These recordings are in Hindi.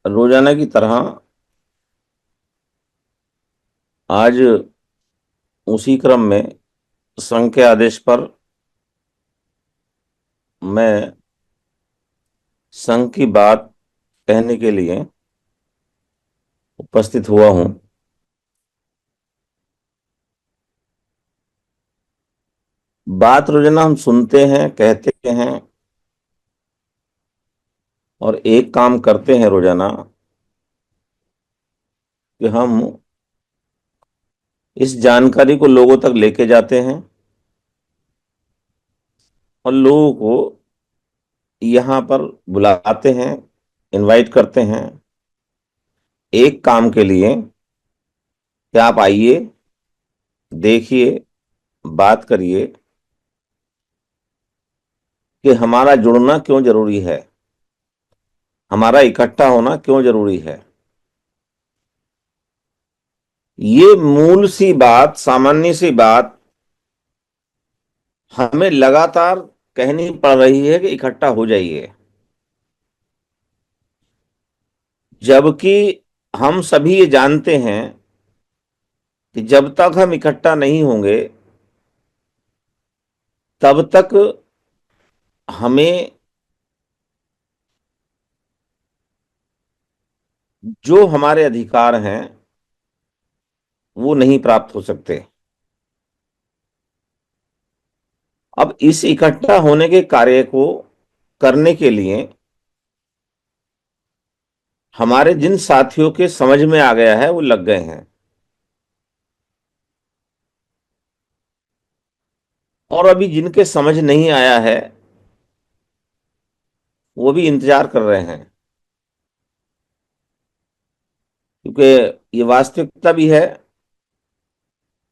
रोजाना की तरह आज उसी क्रम में संघ के आदेश पर मैं संघ की बात कहने के लिए उपस्थित हुआ हूं। बात रोजाना हम सुनते हैं, कहते हैं और एक काम करते हैं रोजाना कि हम इस जानकारी को लोगों तक लेके जाते हैं और लोगों को यहाँ पर बुलाते हैं, इनवाइट करते हैं एक काम के लिए कि आप आइए, देखिए, बात करिए कि हमारा जुड़ना क्यों जरूरी है, हमारा इकट्ठा होना क्यों जरूरी है। ये मूल सी बात, सामान्य सी बात हमें लगातार कहनी पड़ रही है कि इकट्ठा हो जाइए, जबकि हम सभी ये जानते हैं कि जब तक हम इकट्ठा नहीं होंगे तब तक हमें जो हमारे अधिकार हैं वो नहीं प्राप्त हो सकते। अब इस इकट्ठा होने के कार्य को करने के लिए हमारे जिन साथियों के समझ में आ गया है वो लग गए हैं, और अभी जिनके समझ नहीं आया है वो भी इंतजार कर रहे हैं, क्योंकि ये वास्तविकता भी है।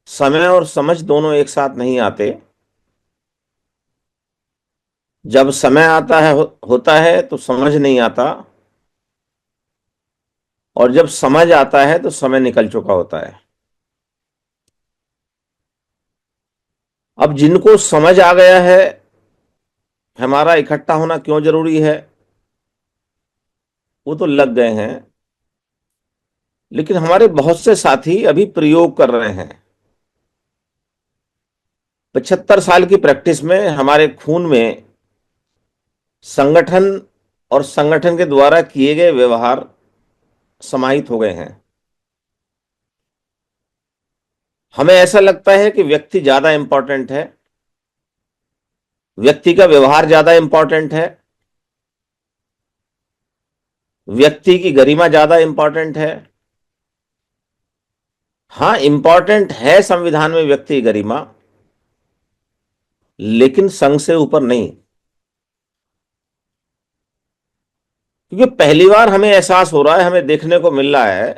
समय और समझ दोनों एक साथ नहीं आते। जब समय आता है होता है तो समझ नहीं आता, और जब समझ आता है तो समय निकल चुका होता है। अब जिनको समझ आ गया है हमारा इकट्ठा होना क्यों जरूरी है, वो तो लग गए हैं, लेकिन हमारे बहुत से साथी अभी प्रयोग कर रहे हैं। 75 साल की प्रैक्टिस में हमारे खून में संगठन और संगठन के द्वारा किए गए व्यवहार समाहित हो गए हैं। हमें ऐसा लगता है कि व्यक्ति ज्यादा इंपॉर्टेंट है, व्यक्ति का व्यवहार ज्यादा इंपॉर्टेंट है, व्यक्ति की गरिमा ज्यादा इंपॉर्टेंट है। हाँ, इंपॉर्टेंट है संविधान में व्यक्ति की गरिमा, लेकिन संघ से ऊपर नहीं। क्योंकि पहली बार हमें एहसास हो रहा है, हमें देखने को मिल रहा है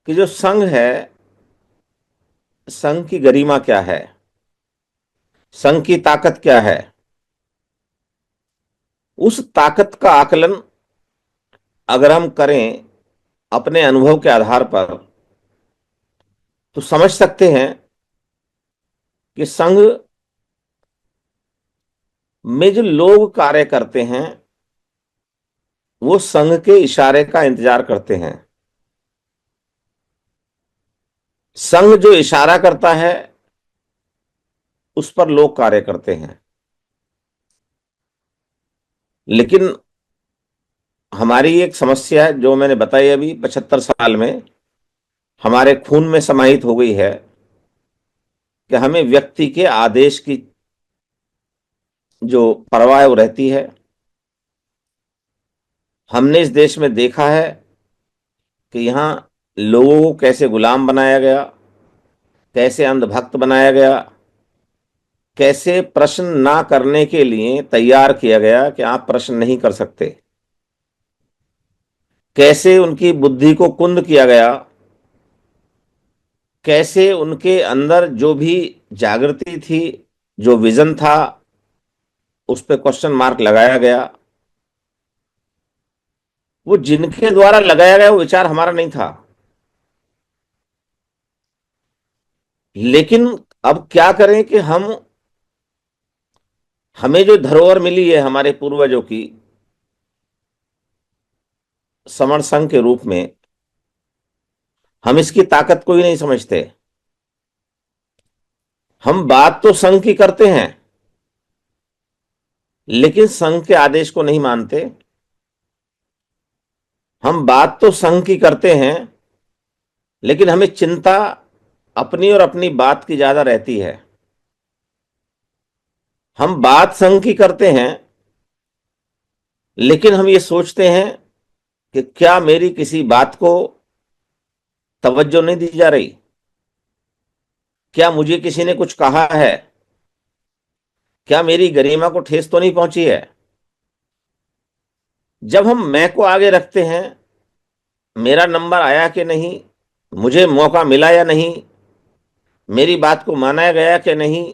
कि जो संघ है, संघ की गरिमा क्या है, संघ की ताकत क्या है। उस ताकत का आकलन अगर हम करें अपने अनुभव के आधार पर तो समझ सकते हैं कि संघ में जो लोग कार्य करते हैं वो संघ के इशारे का इंतजार करते हैं। संघ जो इशारा करता है उस पर लोग कार्य करते हैं। लेकिन हमारी एक समस्या है जो मैंने बताई अभी, 75 साल में हमारे खून में समाहित हो गई है कि हमें व्यक्ति के आदेश की जो परवाह है वो रहती है। हमने इस देश में देखा है कि यहां लोगों को कैसे गुलाम बनाया गया, कैसे अंधभक्त बनाया गया, कैसे प्रश्न ना करने के लिए तैयार किया गया कि आप प्रश्न नहीं कर सकते, कैसे उनकी बुद्धि को कुंद किया गया, कैसे उनके अंदर जो भी जागृति थी, जो विजन था, उस पर क्वेश्चन मार्क लगाया गया। वो जिनके द्वारा लगाया गया वो विचार हमारा नहीं था। लेकिन अब क्या करें कि हमें जो धरोहर मिली है हमारे पूर्वजों की, समर संघ के रूप में हम इसकी ताकत को ही नहीं समझते। हम बात तो संघ की करते हैं, लेकिन संघ के आदेश को नहीं मानते। हम बात तो संघ की करते हैं, लेकिन हमें चिंता अपनी और अपनी बात की ज्यादा रहती है। हम बात संघ की करते हैं, लेकिन हम ये सोचते हैं कि क्या मेरी किसी बात को तवज्जो नहीं दी जा रही, क्या मुझे किसी ने कुछ कहा है, क्या मेरी गरिमा को ठेस तो नहीं पहुंची है। जब हम मैं को आगे रखते हैं, मेरा नंबर आया कि नहीं, मुझे मौका मिला या नहीं, मेरी बात को माना गया कि नहीं,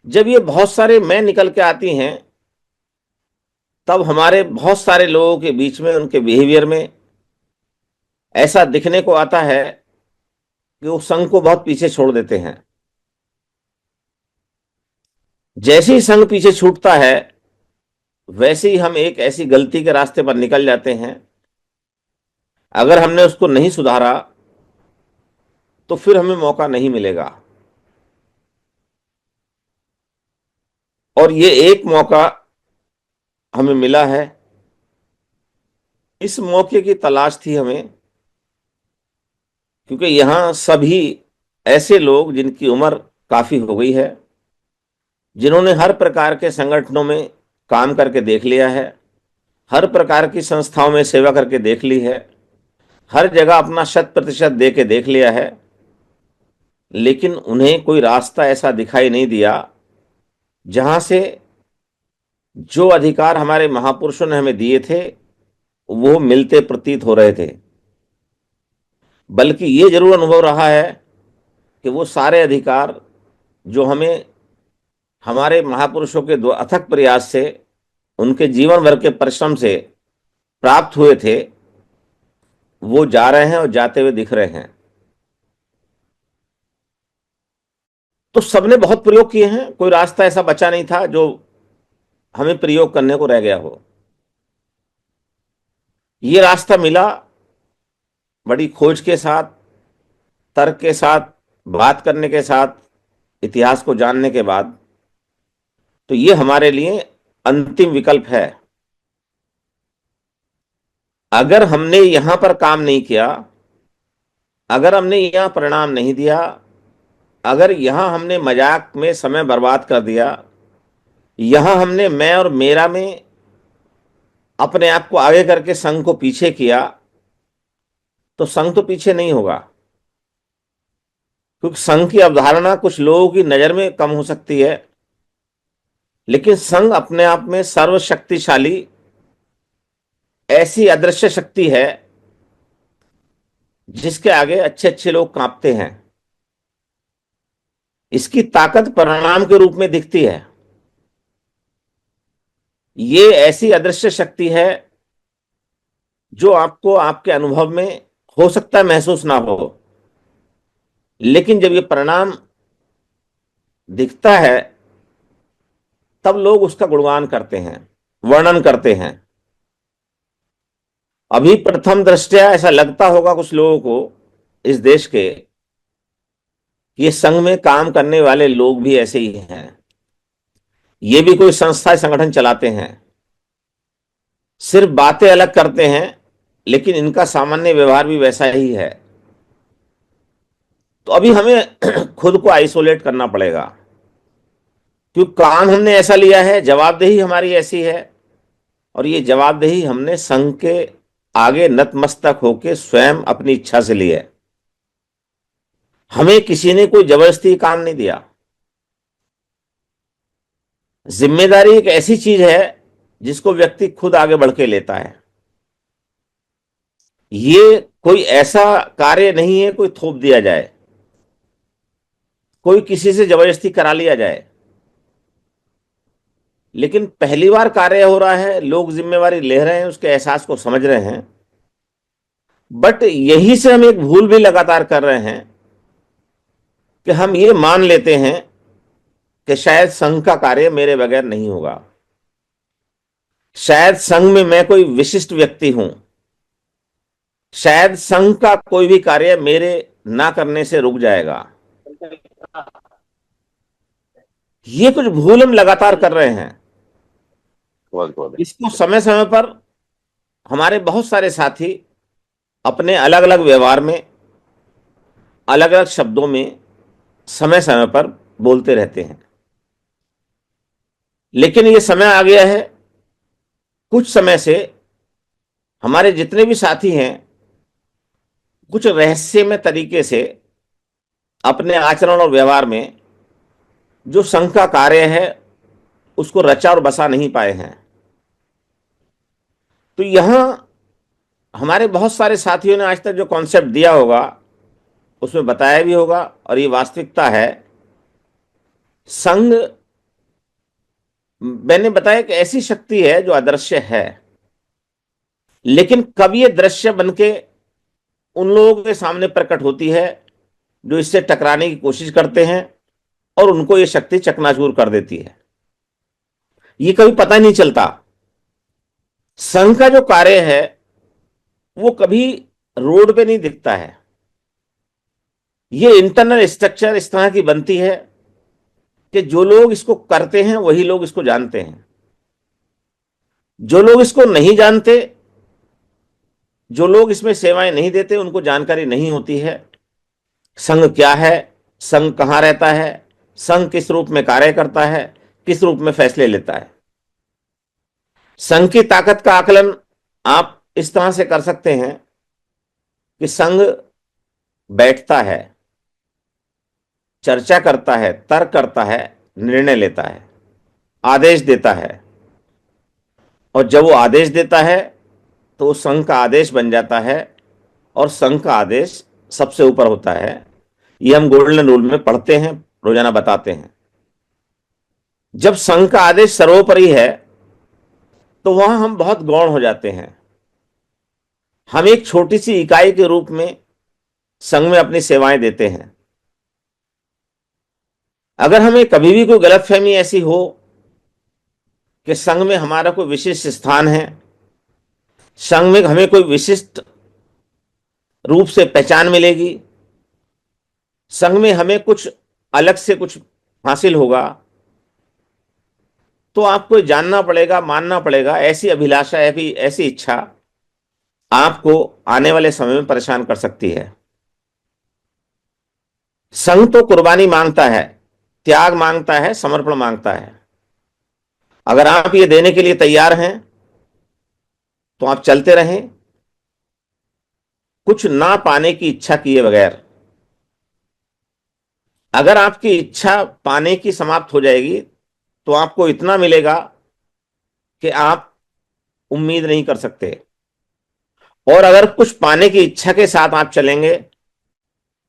जब ये बहुत सारे मैं निकल के आती हैं, तब हमारे बहुत सारे लोगों के बीच में, उनके बिहेवियर में ऐसा दिखने को आता है कि वो संघ को बहुत पीछे छोड़ देते हैं। जैसे ही संघ पीछे छूटता है, वैसे ही हम एक ऐसी गलती के रास्ते पर निकल जाते हैं। अगर हमने उसको नहीं सुधारा तो फिर हमें मौका नहीं मिलेगा। और ये एक मौका हमें मिला है। इस मौके की तलाश थी हमें, क्योंकि यहां सभी ऐसे लोग जिनकी उम्र काफी हो गई है, जिन्होंने हर प्रकार के संगठनों में काम करके देख लिया है, हर प्रकार की संस्थाओं में सेवा करके देख ली है, हर जगह अपना 100% दे के देख लिया है, लेकिन उन्हें कोई रास्ता ऐसा दिखाई नहीं दिया जहां से जो अधिकार हमारे महापुरुषों ने हमें दिए थे वो मिलते प्रतीत हो रहे थे। बल्कि ये जरूर अनुभव रहा है कि वो सारे अधिकार जो हमें हमारे महापुरुषों के दो अथक प्रयास से, उनके जीवन भर के परिश्रम से प्राप्त हुए थे, वो जा रहे हैं और जाते हुए दिख रहे हैं। तो सबने बहुत प्रयोग किए हैं, कोई रास्ता ऐसा बचा नहीं था जो हमें प्रयोग करने को रह गया हो। ये रास्ता मिला बड़ी खोज के साथ, तर्क के साथ, बात करने के साथ, इतिहास को जानने के बाद। तो ये हमारे लिए अंतिम विकल्प है। अगर हमने यहां पर काम नहीं किया, अगर हमने यहां परिणाम नहीं दिया, अगर यहां हमने मजाक में समय बर्बाद कर दिया, यहां हमने मैं और मेरा में अपने आप को आगे करके संघ को पीछे किया, तो संघ तो पीछे नहीं होगा। क्योंकि संघ की अवधारणा कुछ लोगों की नजर में कम हो सकती है, लेकिन संघ अपने आप में सर्वशक्तिशाली ऐसी अदृश्य शक्ति है जिसके आगे अच्छे अच्छे लोग कांपते हैं। इसकी ताकत परिणाम के रूप में दिखती है। ये ऐसी अदृश्य शक्ति है जो आपको आपके अनुभव में हो सकता है महसूस ना हो, लेकिन जब ये परिणाम दिखता है तब लोग उसका गुणगान करते हैं, वर्णन करते हैं। अभी प्रथम दृष्टया ऐसा लगता होगा कुछ लोगों को इस देश के, ये संघ में काम करने वाले लोग भी ऐसे ही हैं, ये भी कोई संस्था संगठन चलाते हैं, सिर्फ बातें अलग करते हैं, लेकिन इनका सामान्य व्यवहार भी वैसा ही है। तो अभी हमें खुद को आइसोलेट करना पड़ेगा, क्योंकि काम हमने ऐसा लिया है, जवाबदेही हमारी ऐसी है, और ये जवाबदेही हमने संघ के आगे नतमस्तक होकर स्वयं अपनी इच्छा से ली है। हमें किसी ने कोई जबरदस्ती काम नहीं दिया। जिम्मेदारी एक ऐसी चीज है जिसको व्यक्ति खुद आगे बढ़ के लेता है। ये कोई ऐसा कार्य नहीं है कोई थोप दिया जाए, कोई किसी से जबरदस्ती करा लिया जाए। लेकिन पहली बार कार्य हो रहा है, लोग जिम्मेवारी ले रहे हैं, उसके एहसास को समझ रहे हैं। बट यहीं से हम एक भूल भी लगातार कर रहे हैं कि हम ये मान लेते हैं कि शायद संघ का कार्य मेरे बगैर नहीं होगा, शायद संघ में मैं कोई विशिष्ट व्यक्ति हूं, शायद संघ का कोई भी कार्य मेरे ना करने से रुक जाएगा। ये कुछ भूल हम लगातार कर रहे हैं। इसको समय समय पर हमारे बहुत सारे साथी अपने अलग अलग व्यवहार में, अलग अलग शब्दों में समय समय पर बोलते रहते हैं। लेकिन ये समय आ गया है, कुछ समय से हमारे जितने भी साथी हैं कुछ रहस्यमय तरीके से अपने आचरण और व्यवहार में जो संघ का कार्य है उसको रचा और बसा नहीं पाए हैं। तो यहां हमारे बहुत सारे साथियों ने आज तक जो कॉन्सेप्ट दिया होगा उसमें बताया भी होगा, और ये वास्तविकता है। संघ, मैंने बताया कि ऐसी शक्ति है जो अदृश्य है, लेकिन कब ये दृश्य बनके उन लोगों के सामने प्रकट होती है जो इससे टकराने की कोशिश करते हैं, और उनको ये शक्ति चकनाचूर कर देती है। ये कभी पता नहीं चलता। संघ का जो कार्य है वो कभी रोड पे नहीं दिखता है। ये इंटरनल स्ट्रक्चर इस तरह की बनती है कि जो लोग इसको करते हैं वही लोग इसको जानते हैं। जो लोग इसको नहीं जानते, जो लोग इसमें सेवाएं नहीं देते, उनको जानकारी नहीं होती है संघ क्या है, संघ कहां रहता है, संघ किस रूप में कार्य करता है, किस रूप में फैसले लेता है। संघ की ताकत का आकलन आप इस तरह से कर सकते हैं कि संघ बैठता है, चर्चा करता है, तर्क करता है, निर्णय लेता है, आदेश देता है, और जब वो आदेश देता है तो वो संघ का आदेश बन जाता है, और संघ का आदेश सबसे ऊपर होता है। ये हम गोल्डन रूल में पढ़ते हैं, रोजाना बताते हैं। जब संघ का आदेश सर्वोपरि है तो वहां हम बहुत गौण हो जाते हैं। हम एक छोटी सी इकाई के रूप में संघ में अपनी सेवाएं देते हैं। अगर हमें कभी भी कोई गलतफहमी ऐसी हो कि संघ में हमारा कोई विशिष्ट स्थान है, संघ में हमें कोई विशिष्ट रूप से पहचान मिलेगी, संघ में हमें कुछ अलग से कुछ हासिल होगा, तो आपको जानना पड़ेगा, मानना पड़ेगा। ऐसी अभिलाषा, ऐसी इच्छा आपको आने वाले समय में परेशान कर सकती है। संघ तो कुर्बानी मांगता है, त्याग मांगता है, समर्पण मांगता है। अगर आप ये देने के लिए तैयार हैं तो आप चलते रहें, कुछ ना पाने की इच्छा किए बगैर। अगर आपकी इच्छा पाने की समाप्त हो जाएगी तो आपको इतना मिलेगा कि आप उम्मीद नहीं कर सकते, और अगर कुछ पाने की इच्छा के साथ आप चलेंगे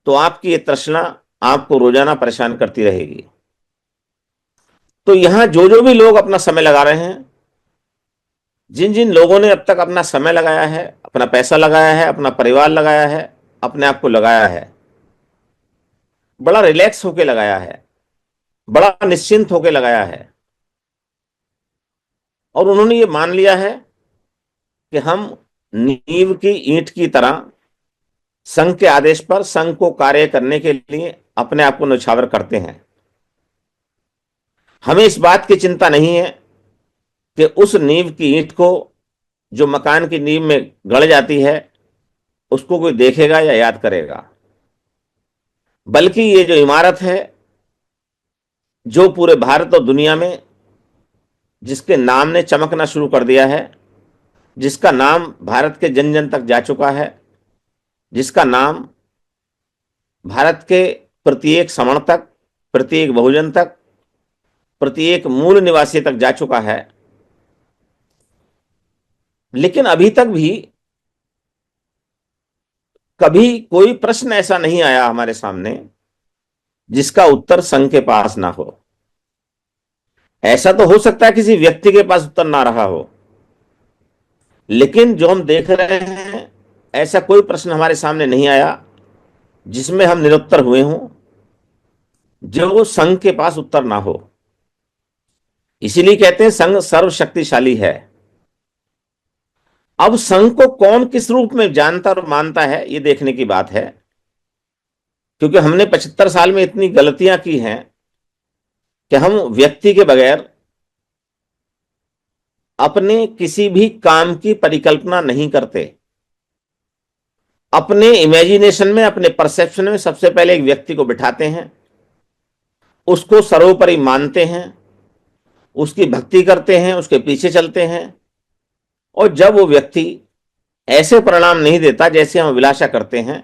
तो आपकी ये तृष्णा आपको रोजाना परेशान करती रहेगी। तो यहां जो जो भी लोग अपना समय लगा रहे हैं, जिन जिन लोगों ने अब तक अपना समय लगाया है, अपना पैसा लगाया है, अपना परिवार लगाया है, अपने आप को लगाया है, बड़ा रिलैक्स होके लगाया है, बड़ा निश्चिंत होके लगाया है, और उन्होंने ये मान लिया है कि हम नींव की ईंट की तरह संघ के आदेश पर संघ को कार्य करने के लिए अपने आप को न्यौछावर करते हैं। हमें इस बात की चिंता नहीं है कि उस नींव की ईंट को, जो मकान की नींव में गड़ जाती है, उसको कोई देखेगा या याद करेगा। बल्कि ये जो इमारत है, जो पूरे भारत और दुनिया में जिसके नाम ने चमकना शुरू कर दिया है, जिसका नाम भारत के जन जन तक जा चुका है, जिसका नाम भारत के प्रत्येक सवर्ण तक, प्रत्येक बहुजन तक, प्रत्येक मूल निवासी तक जा चुका है, लेकिन अभी तक भी कभी कोई प्रश्न ऐसा नहीं आया हमारे सामने जिसका उत्तर संघ के पास ना हो। ऐसा तो हो सकता है किसी व्यक्ति के पास उत्तर ना रहा हो, लेकिन जो हम देख रहे हैं, ऐसा कोई प्रश्न हमारे सामने नहीं आया जिसमें हम निरुत्तर हुए हों, जो संघ के पास उत्तर ना हो। इसीलिए कहते हैं संघ सर्वशक्तिशाली है। अब संघ को कौन किस रूप में जानता और मानता है, ये देखने की बात है। क्योंकि हमने 75 साल में इतनी गलतियां की हैं कि हम व्यक्ति के बगैर अपने किसी भी काम की परिकल्पना नहीं करते। अपने इमेजिनेशन में, अपने परसेप्शन में सबसे पहले एक व्यक्ति को बिठाते हैं, उसको सर्वोपरि मानते हैं, उसकी भक्ति करते हैं, उसके पीछे चलते हैं। और जब वो व्यक्ति ऐसे परिणाम नहीं देता जैसे हम अभिलाषा करते हैं,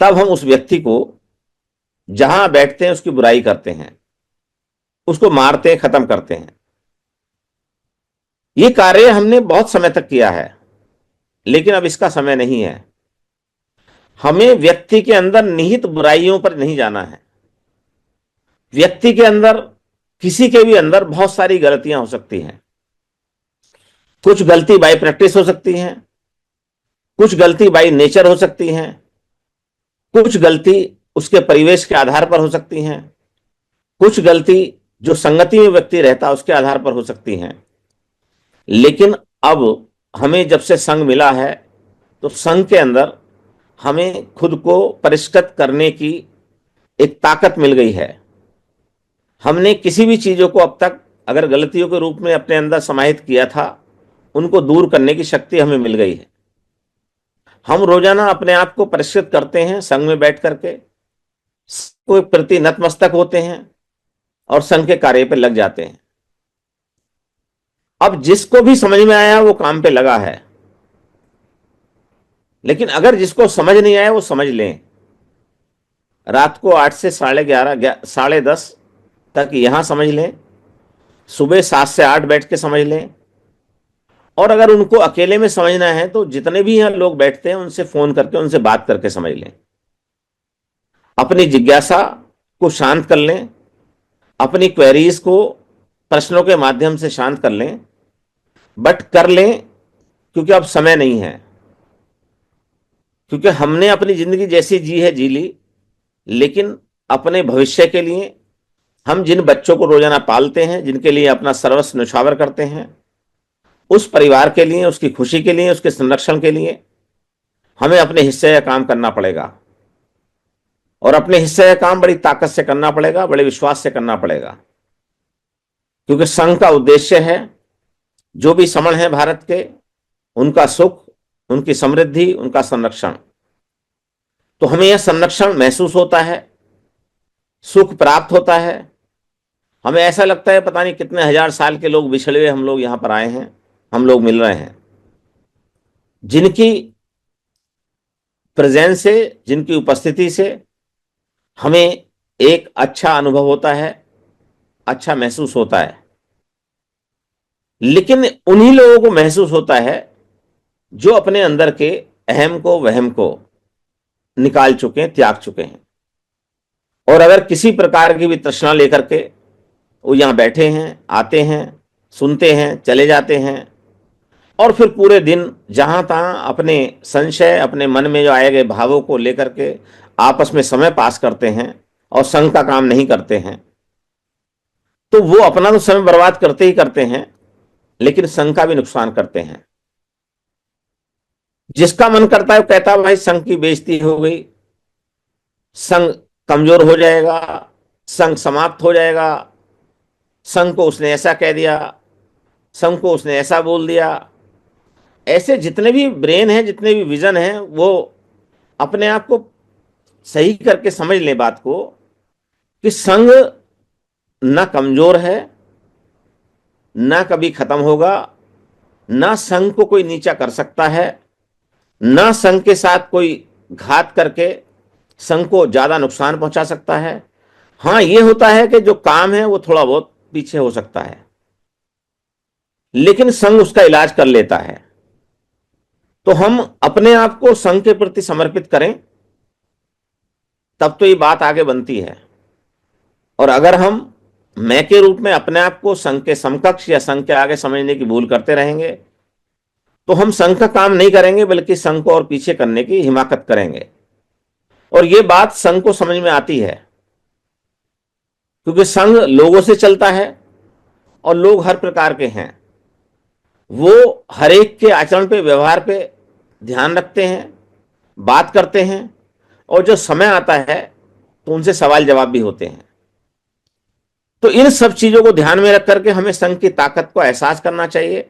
तब हम उस व्यक्ति को जहां बैठते हैं उसकी बुराई करते हैं, उसको मारते हैं, खत्म करते हैं। ये कार्य हमने बहुत समय तक किया है, लेकिन अब इसका समय नहीं है। हमें व्यक्ति के अंदर निहित बुराइयों पर नहीं जाना है। व्यक्ति के अंदर, किसी के भी अंदर बहुत सारी गलतियां हो सकती हैं। कुछ गलती बाय प्रैक्टिस हो सकती हैं, कुछ गलती बाय नेचर हो सकती हैं, कुछ गलती उसके परिवेश के आधार पर हो सकती हैं, कुछ गलती जो संगति में व्यक्ति रहता है उसके आधार पर हो सकती हैं। लेकिन अब हमें जब से संघ मिला है, तो संघ के अंदर हमें खुद को परिष्कृत करने की एक ताकत मिल गई है। हमने किसी भी चीजों को अब तक अगर गलतियों के रूप में अपने अंदर समाहित किया था, उनको दूर करने की शक्ति हमें मिल गई है। हम रोजाना अपने आप को परिष्कृत करते हैं, संघ में बैठ करके को प्रति नतमस्तक होते हैं और संघ के कार्य पे लग जाते हैं। अब जिसको भी समझ में आया वो काम पे लगा है, लेकिन अगर जिसको समझ नहीं आया वो समझ लें। रात को 8 से 11:30, 10:30 तक यहां समझ लें, सुबह 7 से 8 बैठ के समझ लें। और अगर उनको अकेले में समझना है तो जितने भी यहां लोग बैठते हैं उनसे फोन करके, उनसे बात करके समझ लें। अपनी जिज्ञासा को शांत कर लें, अपनी क्वेरीज को प्रश्नों के माध्यम से शांत कर लें, बट कर लें, क्योंकि अब समय नहीं है। क्योंकि हमने अपनी जिंदगी जैसी जी है जी ली, लेकिन अपने भविष्य के लिए हम जिन बच्चों को रोजाना पालते हैं, जिनके लिए अपना सर्वस्व न्यौछावर करते हैं, उस परिवार के लिए, उसकी खुशी के लिए, उसके संरक्षण के लिए हमें अपने हिस्से का काम करना पड़ेगा। और अपने हिस्से का काम बड़ी ताकत से करना पड़ेगा, बड़े विश्वास से करना पड़ेगा। क्योंकि संघ का उद्देश्य है जो भी समण है भारत के, उनका सुख, उनकी समृद्धि, उनका संरक्षण। तो हमें यह संरक्षण महसूस होता है, सुख प्राप्त होता है। हमें ऐसा लगता है पता नहीं कितने हजार साल के लोग बिछड़े हुए हम लोग यहां पर आए हैं, हम लोग मिल रहे हैं। जिनकी प्रेजेंस से, जिनकी उपस्थिति से हमें एक अच्छा अनुभव होता है, अच्छा महसूस होता है। लेकिन उन्हीं लोगों को महसूस होता है जो अपने अंदर के अहम को, वहम को निकाल चुके हैं, त्याग चुके हैं। और अगर किसी प्रकार की भी तृष्णा लेकर के वो यहां बैठे हैं, आते हैं, सुनते हैं, चले जाते हैं, और फिर पूरे दिन जहां तहां अपने संशय, अपने मन में जो आए गए भावों को लेकर के आपस में समय पास करते हैं और संघ का काम नहीं करते हैं, तो वो अपना तो समय बर्बाद करते ही करते हैं, लेकिन संघ का भी नुकसान करते हैं। जिसका मन करता है वो कहता है भाई संघ की बेइज्जती हो गई, संघ कमजोर हो जाएगा, संघ समाप्त हो जाएगा, संघ को उसने ऐसा कह दिया, संघ को उसने ऐसा बोल दिया। ऐसे जितने भी ब्रेन हैं, जितने भी विजन हैं, वो अपने आप को सही करके समझ लें बात को कि संघ ना कमजोर है, ना कभी खत्म होगा, ना संघ को कोई नीचा कर सकता है, ना संघ के साथ कोई घात करके संघ को ज्यादा नुकसान पहुंचा सकता है। हां, यह होता है कि जो काम है वो थोड़ा बहुत पीछे हो सकता है, लेकिन संघ उसका इलाज कर लेता है। तो हम अपने आप को संघ के प्रति समर्पित करें, तब तो ये बात आगे बनती है। और अगर हम मैं के रूप में अपने आप को संघ के समकक्ष या संघ के आगे समझने की भूल करते रहेंगे, तो हम संघ का काम नहीं करेंगे, बल्कि संघ को और पीछे करने की हिमाकत करेंगे। और ये बात संघ को समझ में आती है, क्योंकि संघ लोगों से चलता है और लोग हर प्रकार के हैं। वो हर एक के आचरण पे, व्यवहार पे ध्यान रखते हैं, बात करते हैं, और जो समय आता है तो उनसे सवाल जवाब भी होते हैं। तो इन सब चीजों को ध्यान में रख करके हमें संघ की ताकत को एहसास करना चाहिए।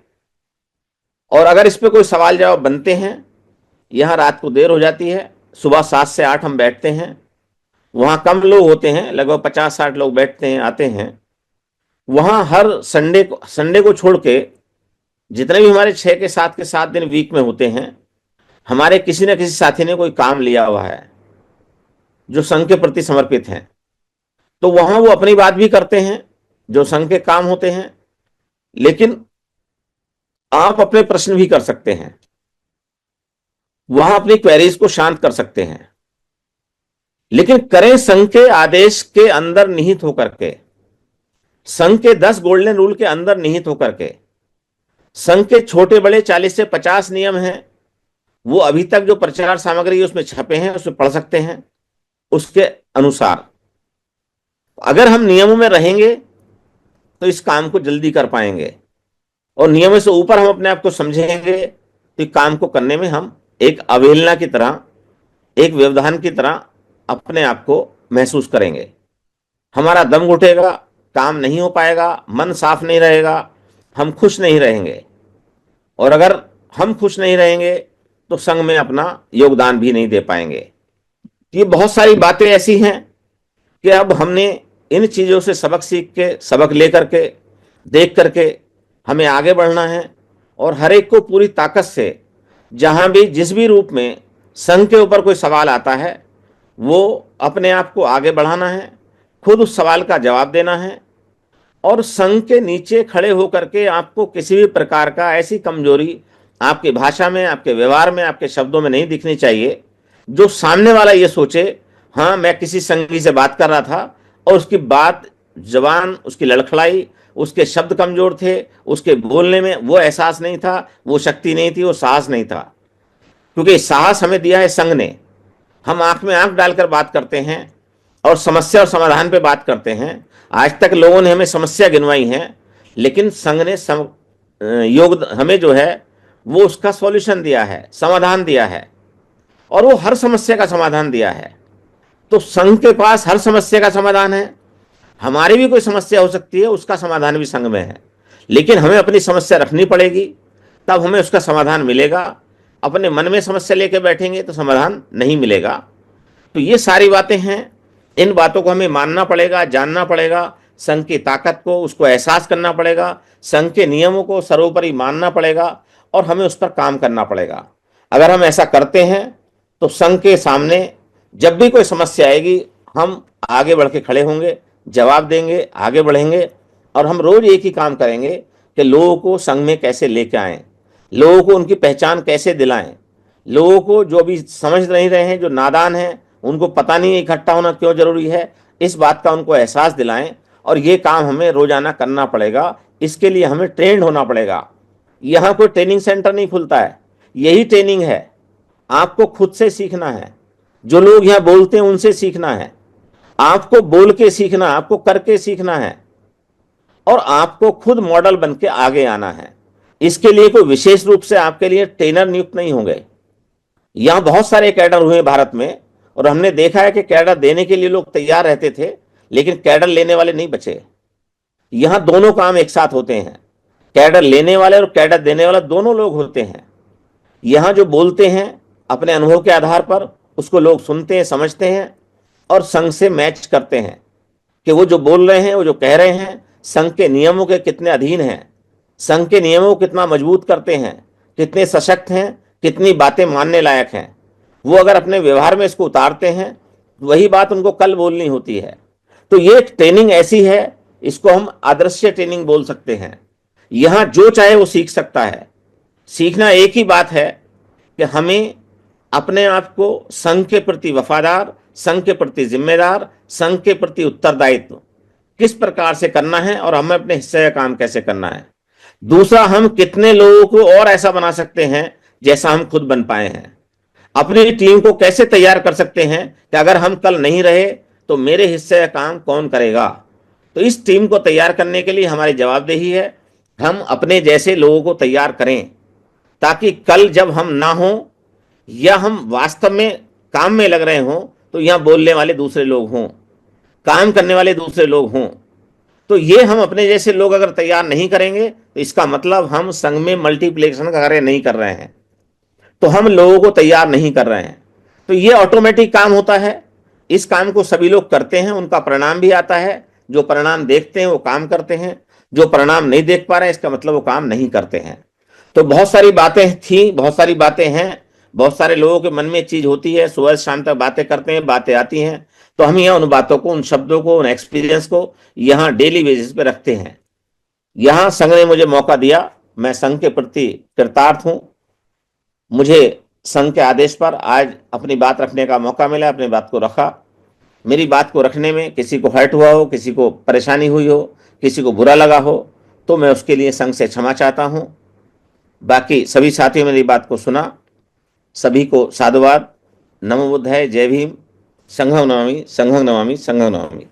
और अगर इस पे कोई सवाल जवाब बनते हैं, यहां रात को देर हो जाती है, सुबह 7 से 8 हम बैठते हैं, वहां कम लोग होते हैं, लगभग 50-60 लोग बैठते हैं, आते हैं। वहां हर संडे को छोड़ के जितने भी हमारे 6 के 7 दिन वीक में होते हैं, हमारे किसी न किसी साथी ने कोई काम लिया हुआ है जो संघ के प्रति समर्पित है। तो वहां वो अपनी बात भी करते हैं जो संघ के काम होते हैं, लेकिन आप अपने प्रश्न भी कर सकते हैं, वहां अपनी क्वेरीज को शांत कर सकते हैं, लेकिन करें संघ के आदेश के अंदर निहित होकर के, संघ के 10 गोल्डन रूल के अंदर निहित होकर के। संघ के छोटे बड़े 40 से 50 नियम हैं, वो अभी तक जो प्रचार सामग्री उसमें छपे हैं उसमें पढ़ सकते हैं। उसके अनुसार अगर हम नियमों में रहेंगे तो इस काम को जल्दी कर पाएंगे, और नियमों से ऊपर हम अपने आप को समझेंगे तो काम को करने में हम एक अवहेलना की तरह, एक व्यवधान की तरह अपने आप को महसूस करेंगे। हमारा दम घुटेगा, काम नहीं हो पाएगा, मन साफ नहीं रहेगा, हम खुश नहीं रहेंगे। और अगर हम खुश नहीं रहेंगे तो संघ में अपना योगदान भी नहीं दे पाएंगे। ये बहुत सारी बातें ऐसी हैं कि अब हमने इन चीजों से सबक सीख के, सबक लेकर के, देख करके हमें आगे बढ़ना है, और हर एक को पूरी ताकत से जहां भी जिस भी रूप में संघ के ऊपर कोई सवाल आता है वो अपने आप को आगे बढ़ाना है, खुद उस सवाल का जवाब देना है। और संघ के नीचे खड़े होकर के आपको किसी भी प्रकार का ऐसी कमजोरी आपकी भाषा में, आपके व्यवहार में, आपके शब्दों में नहीं दिखनी चाहिए जो सामने वाला ये सोचे, हाँ मैं किसी संगी से बात कर रहा था और उसकी बात, जबान उसकी लड़खड़ाई, उसके शब्द कमजोर थे, उसके बोलने में वो एहसास नहीं था, वो शक्ति नहीं थी, वो साहस नहीं था। क्योंकि साहस हमें दिया है संघ ने। हम आंख में आंख डालकर बात करते हैं और समस्या और समाधान पे बात करते हैं। आज तक लोगों ने हमें समस्या गिनवाई है, लेकिन संघ ने योग हमें जो है वो उसका सॉल्यूशन दिया है, समाधान दिया है, और वो हर समस्या का समाधान दिया है। तो संघ के पास हर समस्या का समाधान है। हमारी भी कोई समस्या हो सकती है, उसका समाधान भी संघ में है, लेकिन हमें अपनी समस्या रखनी पड़ेगी, तब हमें उसका समाधान मिलेगा। अपने मन में समस्या लेके बैठेंगे तो समाधान नहीं मिलेगा। तो ये सारी बातें हैं, इन बातों को हमें मानना पड़ेगा, जानना पड़ेगा, संघ की ताकत को, उसको एहसास करना पड़ेगा, संघ के नियमों को सर्वोपरि मानना पड़ेगा, और हमें उस पर काम करना पड़ेगा। अगर हम ऐसा करते हैं तो संघ के सामने जब भी कोई समस्या आएगी हम आगे बढ़ के खड़े होंगे, जवाब देंगे, आगे बढ़ेंगे, और हम रोज एक ही काम करेंगे कि लोगों को संघ में कैसे लेके आएं, लोगों को उनकी पहचान कैसे दिलाएं, लोगों को जो भी समझ नहीं रहे हैं, जो नादान हैं, उनको पता नहीं इकट्ठा होना क्यों जरूरी है, इस बात का उनको एहसास दिलाएं। और ये काम हमें रोजाना करना पड़ेगा। इसके लिए हमें ट्रेंड होना पड़ेगा। यहां कोई ट्रेनिंग सेंटर नहीं खुलता है, यही ट्रेनिंग है। आपको खुद से सीखना है, जो लोग यहां बोलते हैं उनसे सीखना है, आपको बोल के सीखना, आपको करके सीखना है, और आपको खुद मॉडल बन के आगे आना है। इसके लिए कोई विशेष रूप से आपके लिए ट्रेनर नियुक्त नहीं होंगे। यहां बहुत सारे कैडर हुए भारत में, और हमने देखा है कि कैडर देने के लिए लोग तैयार रहते थे, लेकिन कैडर लेने वाले नहीं बचे। यहां दोनों काम एक साथ होते हैं, कैडर लेने वाले और कैडर देने वाला दोनों लोग होते हैं। यहां जो बोलते हैं अपने अनुभव के आधार पर, उसको लोग सुनते हैं, समझते हैं, और संघ से मैच करते हैं कि वो जो बोल रहे हैं, वो जो कह रहे हैं, संघ के नियमों के कितने अधीन हैं, संघ के नियमों को कितना मजबूत करते हैं, कितने सशक्त हैं, कितनी बातें मानने लायक हैं। वो अगर अपने व्यवहार में इसको उतारते हैं, वही बात उनको कल बोलनी होती है। तो ये ट्रेनिंग ऐसी है, इसको हम आदर्श ट्रेनिंग बोल सकते हैं। यहां जो चाहे वो सीख सकता है। सीखना एक ही बात है कि हमें अपने आप को संघ के प्रति वफादार, संघ के प्रति जिम्मेदार, संघ के प्रति उत्तरदायित्व किस प्रकार से करना है, और हमें अपने हिस्से का काम कैसे करना है। दूसरा, हम कितने लोगों को और ऐसा बना सकते हैं जैसा हम खुद बन पाए हैं। अपनी टीम को कैसे तैयार कर सकते हैं कि अगर हम कल नहीं रहे तो मेरे हिस्से का काम कौन करेगा। तो इस टीम को तैयार करने के लिए हमारी जवाबदेही है हम अपने जैसे लोगों को तैयार करें, ताकि कल जब हम ना हो या हम वास्तव में काम में लग रहे हों तो यहां बोलने वाले दूसरे लोग हों, काम करने वाले दूसरे लोग हों। तो ये हम अपने जैसे लोग अगर तैयार नहीं करेंगे तो इसका मतलब हम संघ में मल्टीप्लिकेशन का कार्य नहीं कर रहे हैं, तो हम लोगों को तैयार नहीं कर रहे हैं। तो ये ऑटोमेटिक काम होता है, इस काम को सभी लोग करते हैं, उनका परिणाम भी आता है। जो परिणाम देखते हैं वो काम करते हैं, जो परिणाम नहीं देख पा रहे हैं इसका मतलब वो काम नहीं करते हैं। तो बहुत सारी बातें थी, बहुत सारी बातें हैं, बहुत सारे लोगों के मन में एक चीज होती है, सुबह शाम तक बातें करते हैं, बातें आती हैं, तो हम यहाँ उन बातों को, उन शब्दों को, उन एक्सपीरियंस को यहाँ डेली बेसिस पे रखते हैं। यहाँ संघ ने मुझे मौका दिया, मैं संघ के प्रति कृतार्थ हूं। मुझे संघ के आदेश पर आज अपनी बात रखने का मौका मिला, अपनी बात को रखा। मेरी बात को रखने में किसी को हर्ट हुआ हो, किसी को परेशानी हुई हो, किसी को बुरा लगा हो, तो मैं उसके लिए संघ से क्षमा चाहता हूं। बाकी सभी साथियों ने मेरी बात को सुना, सभी को साधुवाद। नमो बुद्धाय, जय भीम। संघं नमामि, संघं नमामि, संघं नमामि।